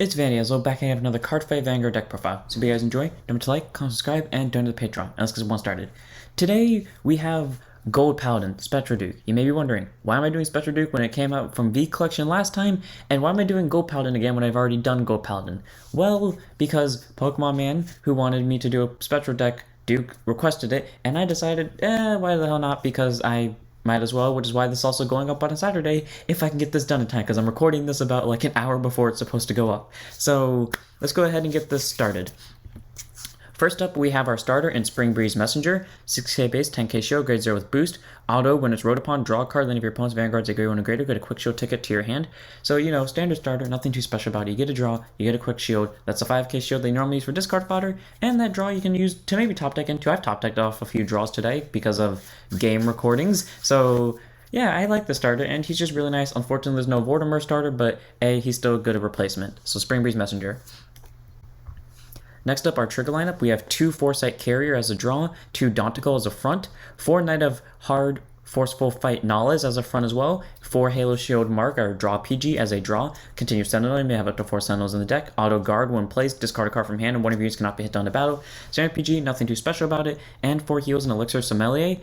It's Vanny, as well back again with another card fight Vanguard deck profile. So if you guys enjoy, remember to like, comment, subscribe, and donate to the Patreon. And let's get one started. Today we have Gold Paladin, Spectral Duke. You may be wondering, why am I doing Spectral Duke when it came out from V Collection last time? And why am I doing Gold Paladin again when I've already done Gold Paladin? Well, because Pokemon Man, who wanted me to do a Spectral deck, Duke, requested it, and I decided, why the hell not, because I might as well, which is why this is also going up on a Saturday, if I can get this done in time, because I'm recording this about like an hour before it's supposed to go up. So let's go ahead and get this started. First up, we have our starter in Spring Breeze Messenger, 6k base, 10k shield, grade 0 with boost. Auto, when it's rode upon, draw a card, then if your opponent's Vanguard's a grade 1 or greater, get a quick shield ticket to your hand. So, you know, standard starter, nothing too special about it. You get a draw, you get a quick shield. That's a 5k shield they normally use for discard fodder, and that draw you can use to maybe top deck into. I've top decked off a few draws today because of game recordings. So, yeah, I like the starter, and he's just really nice. Unfortunately, there's no Vortimer starter, but he's still a good replacement. So, Spring Breeze Messenger. Next up, our trigger lineup, we have 2 Foresight Courier as a draw, 2 Dauntical as a front, 4 Knight of Hard Forceful Fight Nalnes as a front as well, 4 Halo Shield Mark, our draw PG as a draw, Continue Sentinel, you may have up to 4 Sentinels in the deck, Auto Guard, when placed, discard a card from hand, and one of your units cannot be hit down to battle, Standard PG, nothing too special about it, and 4 heals and Elixir Sommelier.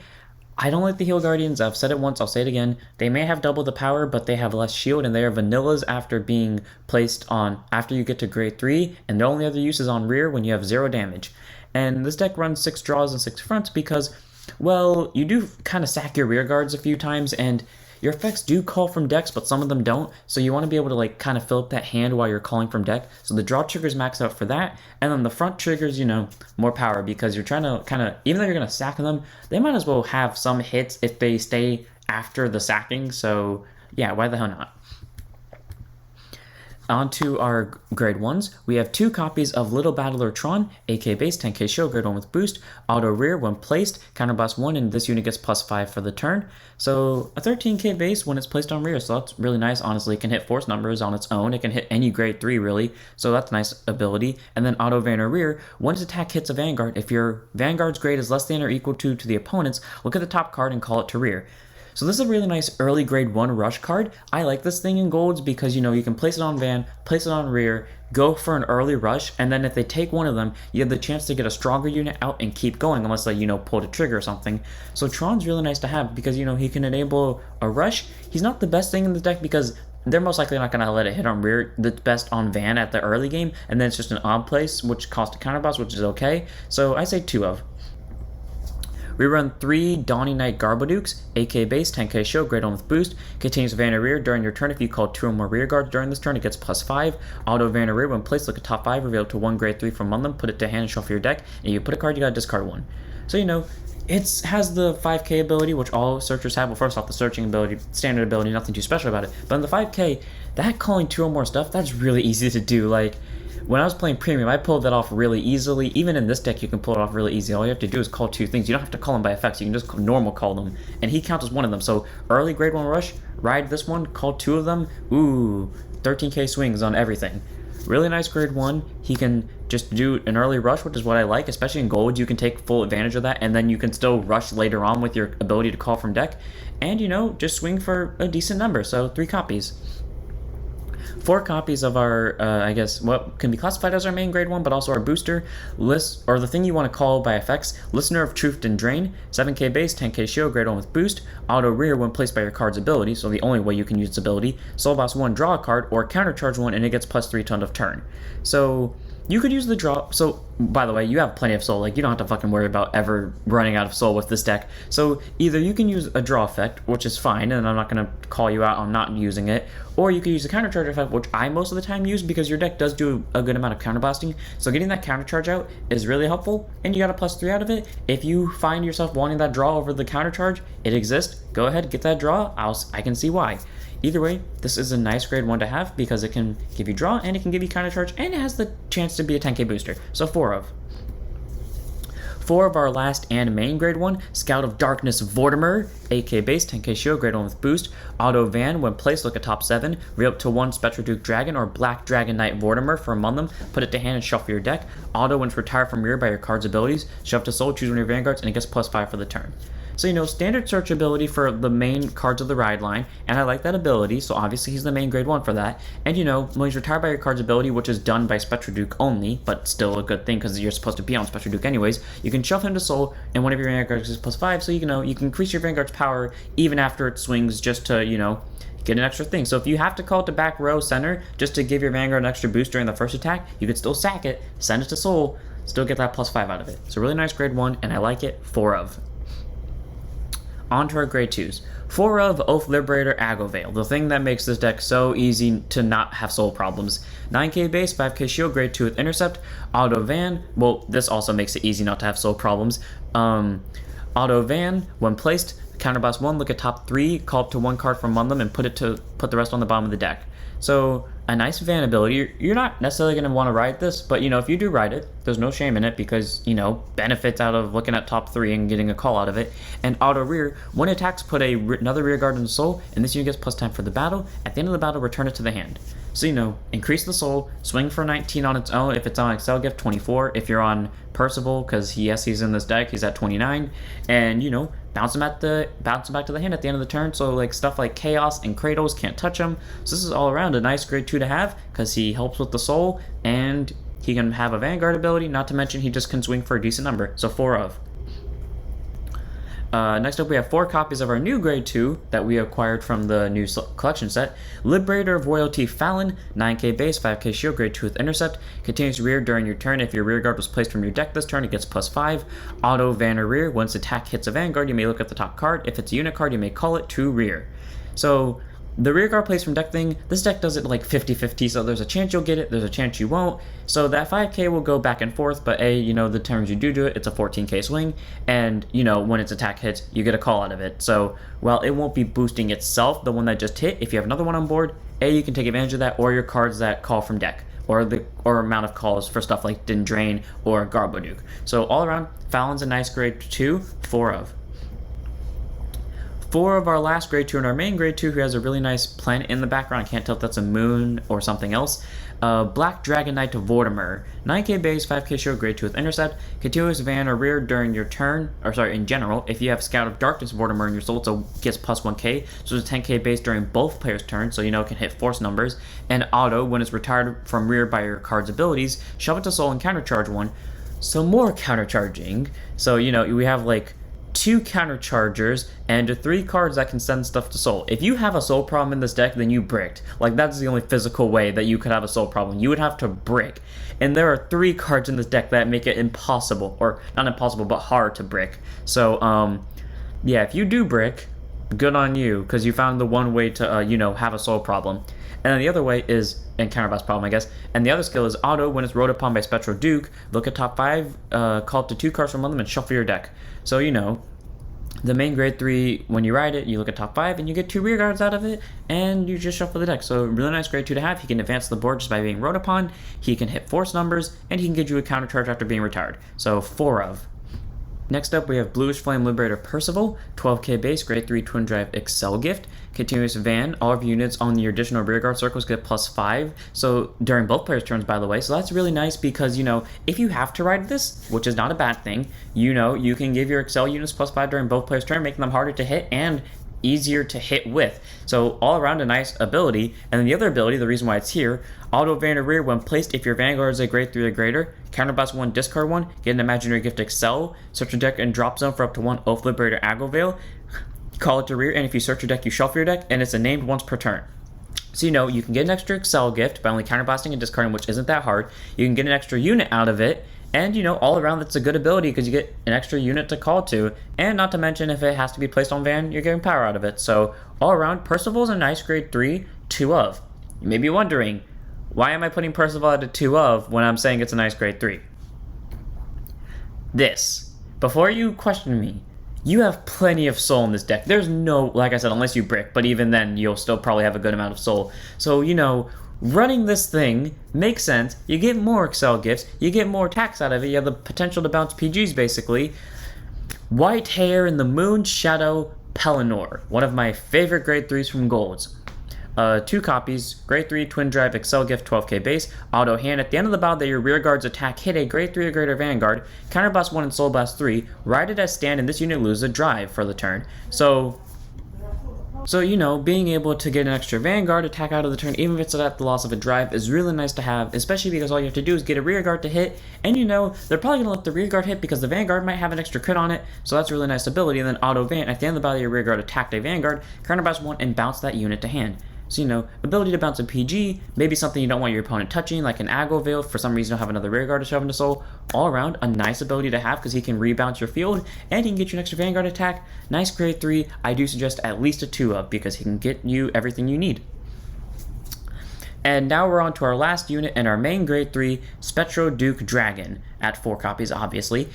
I don't like the Heal Guardians. I've said it once, I'll say it again. They may have double the power, but they have less shield, and they are vanillas after being placed on, after you get to grade 3, and their only other use is on rear when you have 0 damage. And this deck runs 6 draws and 6 fronts because, well, you do kind of sack your rear guards a few times, and your effects do call from decks, but some of them don't, so you want to be able to like kind of fill up that hand while you're calling from deck. So the draw triggers max out for that, and then the front triggers, you know, more power because you're trying to kind of, even though you're going to sack them, they might as well have some hits if they stay after the sacking, so yeah, why the hell not? On to our grade 1s, we have 2 copies of Little Battler Tron, AK base, 10k shield, grade 1 with boost, auto rear when placed, counterblast 1, and this unit gets +5 for the turn. So a 13k base when it's placed on rear, so that's really nice. Honestly, it can hit force numbers on its own, it can hit any grade 3 really, so that's a nice ability. And then auto Vanner rear, when its attack hits a Vanguard, if your Vanguard's grade is less than or equal to the opponent's, look at the top card and call it to rear. So this is a really nice early grade 1 rush card. I like this thing in golds because, you know, you can place it on van, place it on rear, go for an early rush, and then if they take one of them, you have the chance to get a stronger unit out and keep going unless they, you know, pull the trigger or something. So Tron's really nice to have because, you know, he can enable a rush. He's not the best thing in the deck because they're most likely not going to let it hit on rear. The best on van at the early game, and then it's just an odd place, which costs a counterboss, which is okay. So I say 2 of. We run 3 Dawning Knight Gorboducs, AK base, 10k shield, grade 1 with boost, continues Vanner rear during your turn. If you call 2 or more rear guards during this turn, it gets +5. Auto Vanner rear, when placed, look at top 5, reveal to 1 grade 3 from among them, put it to hand and shuffle your deck, and you put a card, you gotta discard 1. So, you know, it has the 5k ability, which all searchers have. Well, first off, the searching ability, standard ability, nothing too special about it. But in the 5k, that calling 2 or more stuff, that's really easy to do. Like, when I was playing Premium, I pulled that off really easily. Even in this deck, you can pull it off really easy. All you have to do is call 2 things. You don't have to call them by effects. You can just normal call them. And he counts as one of them. So early grade 1 rush, ride this one, call 2 of them. Ooh, 13k swings on everything. Really nice grade 1. He can just do an early rush, which is what I like. Especially in gold, you can take full advantage of that. And then you can still rush later on with your ability to call from deck. And, you know, just swing for a decent number. So 3 copies. 4 copies of our, I guess, what can be classified as our main grade 1, but also our booster list, or the thing you want to call by effects, Listener of Truth Dindrane, 7k base, 10k shield, grade 1 with boost, auto rear when placed by your card's ability, so the only way you can use its ability, Soul Boss 1, draw a card, or countercharge 1, and it gets +3 to end of turn. So you could use the draw. So, by the way, you have plenty of soul. Like, you don't have to fucking worry about ever running out of soul with this deck. So, either you can use a draw effect, which is fine, and I'm not going to call you out on not using it, or you could use a countercharge effect, which I most of the time use because your deck does do a good amount of counterblasting. So, getting that countercharge out is really helpful, and you got a +3 out of it. If you find yourself wanting that draw over the countercharge, it exists. Go ahead, get that draw. I can see why. Either way, this is a nice grade 1 to have because it can give you draw and it can give you countercharge and it has the chance to be a 10k booster. So 4 of. 4 of our last and main grade 1, Scout of Darkness Vortimer, AK base, 10k shield, grade 1 with boost, auto van, when placed, look at top 7, real up to 1 Spectral Duke Dragon or Black Dragon Knight Vortimer for among them, put it to hand and shuffle your deck, auto when it's retired from rear by your card's abilities, shove to soul, choose one of your vanguards, and it gets +5 for the turn. So, standard search ability for the main cards of the ride line, and I like that ability, so obviously he's the main grade 1 for that. And, when he's retired by your card's ability, which is done by Spectral Duke only, but still a good thing because you're supposed to be on Spectral Duke anyways, you can shuffle him to soul, and one of your Vanguards is +5, so you can increase your Vanguard's power even after it swings just to, get an extra thing. So if you have to call it to back row center just to give your Vanguard an extra boost during the first attack, you could still sack it, send it to soul, still get that +5 out of it. So really nice grade 1, and I like it. 4 of. On to our grade 2s. 4 of Oath Liberator Aglovale, the thing that makes this deck so easy to not have soul problems. 9k base, 5k shield, grade 2 with Intercept. Auto Van, well, this also makes it easy not to have soul problems. Auto Van, when placed, counterblast 1, look at top 3, call up to 1 card from among them, and put the rest on the bottom of the deck. So a nice Van ability. You're not necessarily going to want to ride this, but if you do ride it, there's no shame in it because benefits out of looking at top 3 and getting a call out of it. And auto rear, when attacks, put another rear guard in the soul, and this unit gets +10 for the battle. At the end of the battle, return it to the hand. So increase the soul, swing for 19 on its own. If it's on Accel gift, 24. If you're on Percival, because he's in this deck, he's at 29, and bounce him back to the hand at the end of the turn. So stuff like Chaos and Kratos can't touch him. So this is all around a nice grade 2 to have because he helps with the soul and he can have a Vanguard ability. Not to mention he just can swing for a decent number. So 4 of. Next up, we have 4 copies of our new grade 2 that we acquired from the new collection set. Liberator of Royalty Phallon, 9k base, 5k shield, grade 2 with Intercept. Continues rear during your turn. If your rear guard was placed from your deck this turn, it gets +5. Auto Vanner rear, once attack hits a Vanguard, you may look at the top card. If it's a unit card, you may call it to rear. So the rear guard plays from deck thing, this deck does it 50-50, so there's a chance you'll get it, there's a chance you won't. So that 5k will go back and forth, but the turns you do it, it's a 14k swing, and when its attack hits, you get a call out of it. So while it won't be boosting itself, the one that just hit, if you have another one on board, you can take advantage of that, or your cards that call from deck, or amount of calls for stuff like Dindrane or Gorboduc. So all around, Phallon's a nice grade 2, 4 of. 4 of our last grade 2 and our main grade 2 who has a really nice planet in the background. I can't tell if that's a moon or something else. Black Dragon Knight to Vortimer. 9k base, 5k shield, grade 2 with Intercept. Continuous van or rear during your turn, in general. If you have Scout of Darkness Vortimer in your soul, it gets +1k. So it's 10k base during both players' turns, so it can hit force numbers. And auto, when it's retired from rear by your card's abilities, shove it to soul and countercharge 1. So more countercharging. So, we have 2 counterchargers and 3 cards that can send stuff to soul. If you have a soul problem in this deck, then you bricked. That's the only physical way that you could have a soul problem. You would have to brick. And there are 3 cards in this deck that make it impossible, or not impossible, but hard to brick. So, yeah, if you do brick, good on you, because you found the one way to, have a soul problem. And then the other way is, and counterblast problem, I guess. And the other skill is auto, when it's rode upon by Spectral Duke, look at top 5, call up to 2 cards from one of them, and shuffle your deck. So, the main grade 3, when you ride it, you look at top 5, and you get 2 rear guards out of it, and you just shuffle the deck. So, really nice grade 2 to have. He can advance the board just by being rode upon, he can hit force numbers, and he can give you a counter charge after being retired. So, 4 of. Next up, we have Bluish Flame Liberator Percival, 12k base, grade 3 Twin Drive Accel gift. Continuous van, all of your units on your additional rearguard circles get +5. So during both players' turns, by the way. So that's really nice because, if you have to ride this, which is not a bad thing, you can give your Accel units +5 during both players' turn, making them harder to hit and easier to hit with. So all around a nice ability. And then the other ability, the reason why it's here, auto Vanner rear when placed if your Vanguard is a grade 3 or greater, counterblast 1, discard 1, get an imaginary gift Accel, search your deck and drop zone for up to 1 Oath Liberator Aglovale, call it to rear, and if you search your deck, you shuffle your deck, and it's a named once per turn. So you can get an extra Accel gift by only counterblasting and discarding, which isn't that hard. You can get an extra unit out of it, and all around that's a good ability because you get an extra unit to call to, and not to mention if it has to be placed on van, you're getting power out of it. So all around, Percival's a nice grade 3, 2 of. You may be wondering, why am I putting Percival at a 2 of when I'm saying it's a nice grade 3? Before you question me, you have plenty of soul in this deck. There's no, like I said, unless you brick, but even then you'll still probably have a good amount of soul. So running this thing makes sense. You get more Accel gifts, you get more attacks out of it, you have the potential to bounce PGs basically. White Hare in the Moon Shadow Pellinore, one of my favorite grade 3s from Golds. 2 copies, grade 3 twin drive Accel gift 12k base, auto hand. At the end of the battle that your rear guard's attack hit a grade 3 or greater vanguard, counterblast 1 and soul blast 3, ride it as stand, and this unit loses a drive for the turn. So you know, being able to get an extra vanguard attack out of the turn, even if it's at the loss of a drive, is really nice to have, especially because all you have to do is get a rear guard to hit, and you know, they're probably going to let the rear guard hit because the vanguard might have an extra crit on it, so that's a really nice ability. And then auto van, at the end of the battle, your rear guard attacked a vanguard, counterblast 1 and bounce that unit to hand. So, you know, ability to bounce a PG, maybe something you don't want your opponent touching, like an Aglovale, for some reason you'll have another rear guard to shove into soul. All around, a nice ability to have because he can rebounce your field, and he can get you an extra vanguard attack. Nice grade 3, I do suggest at least a 2 of, because he can get you everything you need. And now we're on to our last unit and our main grade 3, Spectral Duke Dragon, at 4 copies obviously.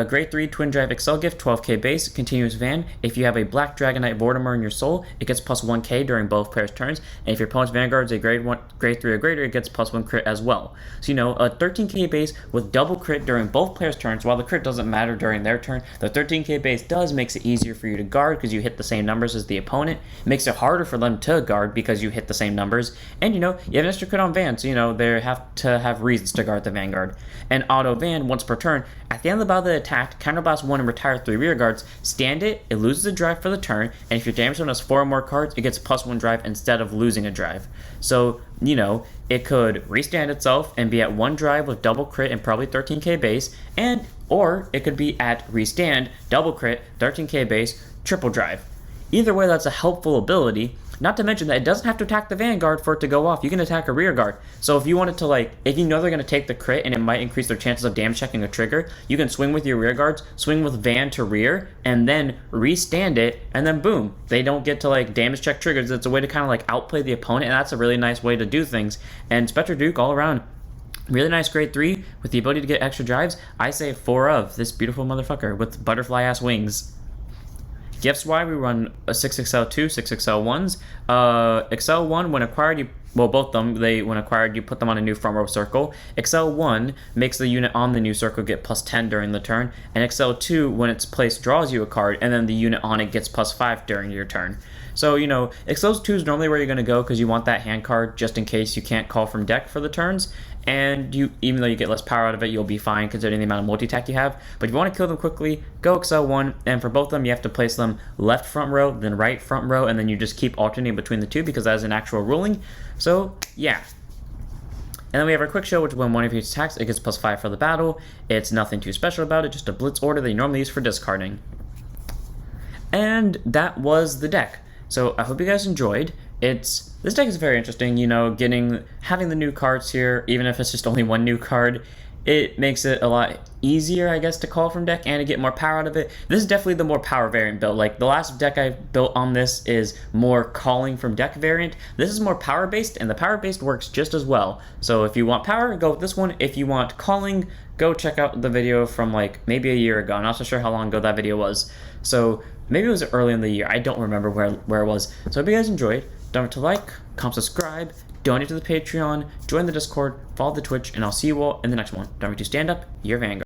Grade 3 twin drive Accel gift, 12k base, continuous van. If you have a black Dragonite Vortimer in your soul, it gets plus 1k during both players' turns, and if your opponent's vanguard is a grade 3 or greater, it gets plus 1 crit as well. So you know, a 13k base with double crit during both players' turns. While the crit doesn't matter during their turn, the 13k base makes it easier for you to guard because you hit the same numbers as the opponent. It makes it harder for them to guard because you hit the same numbers, and you know, you have an extra crit on van, so you know, they have to have reasons to guard the vanguard. And auto van, once per turn, at the end of the battle that attacked, counterblast 1 and retire 3 rear guards, stand it loses a drive for the turn, and if your damage zone has 4 or more cards, it gets plus 1 drive instead of losing a drive. So, you know, it could restand itself and be at 1 drive with double crit and probably 13k base, or it could be at restand, double crit, 13k base, triple drive. Either way, that's a helpful ability. Not to mention that it doesn't have to attack the vanguard for it to go off. You can attack a rear guard. So if you wanted to, like, if you know they're going to take the crit and it might increase their chances of damage checking a trigger, you can swing with your rear guards, swing with van to rear, and then restand it, and then boom, they don't get to, like, damage check triggers. It's a way to kind of, like, outplay the opponent, and that's a really nice way to do things. And Spectral Duke all around, really nice grade 3 with the ability to get extra drives. I say 4 of this beautiful motherfucker with butterfly ass wings. Gifts wise, we run a 6XL2, 6XL1s. Accel 1, when acquired, both of them, when acquired, you put them on a new front row circle. Accel 1 makes the unit on the new circle get plus 10 during the turn, and Accel 2, when it's placed, draws you a card, and then the unit on it gets plus 5 during your turn. So, you know, Accel 2 is normally where you're going to go because you want that hand card just in case you can't call from deck for the turns. And even though you get less power out of it, you'll be fine considering the amount of multi-attack you have. But if you want to kill them quickly, go Accel 1, and for both of them, you have to place them left front row, then right front row, and then you just keep alternating between the two because that is an actual ruling. So, yeah. And then we have our quick show, which when one of you attacks, it gets plus 5 for the battle. It's nothing too special about it, just a blitz order that you normally use for discarding. And that was the deck. So I hope you guys enjoyed. This deck is very interesting, you know, having the new cards here, even if it's just only one new card, it makes it a lot easier, I guess, to call from deck and to get more power out of it. This is definitely the more power variant build. Like, the last deck I built on this is more calling from deck variant. This is more power based, and the power based works just as well. So if you want power, go with this one. If you want calling, go check out the video from like maybe a year ago. I'm not so sure how long ago that video was. So maybe it was early in the year. I don't remember where it was. So I hope you guys enjoyed. Don't forget to like, comment, subscribe, donate to the Patreon, join the Discord, follow the Twitch, and I'll see you all in the next one. Don't forget to stand up, your Vanguard.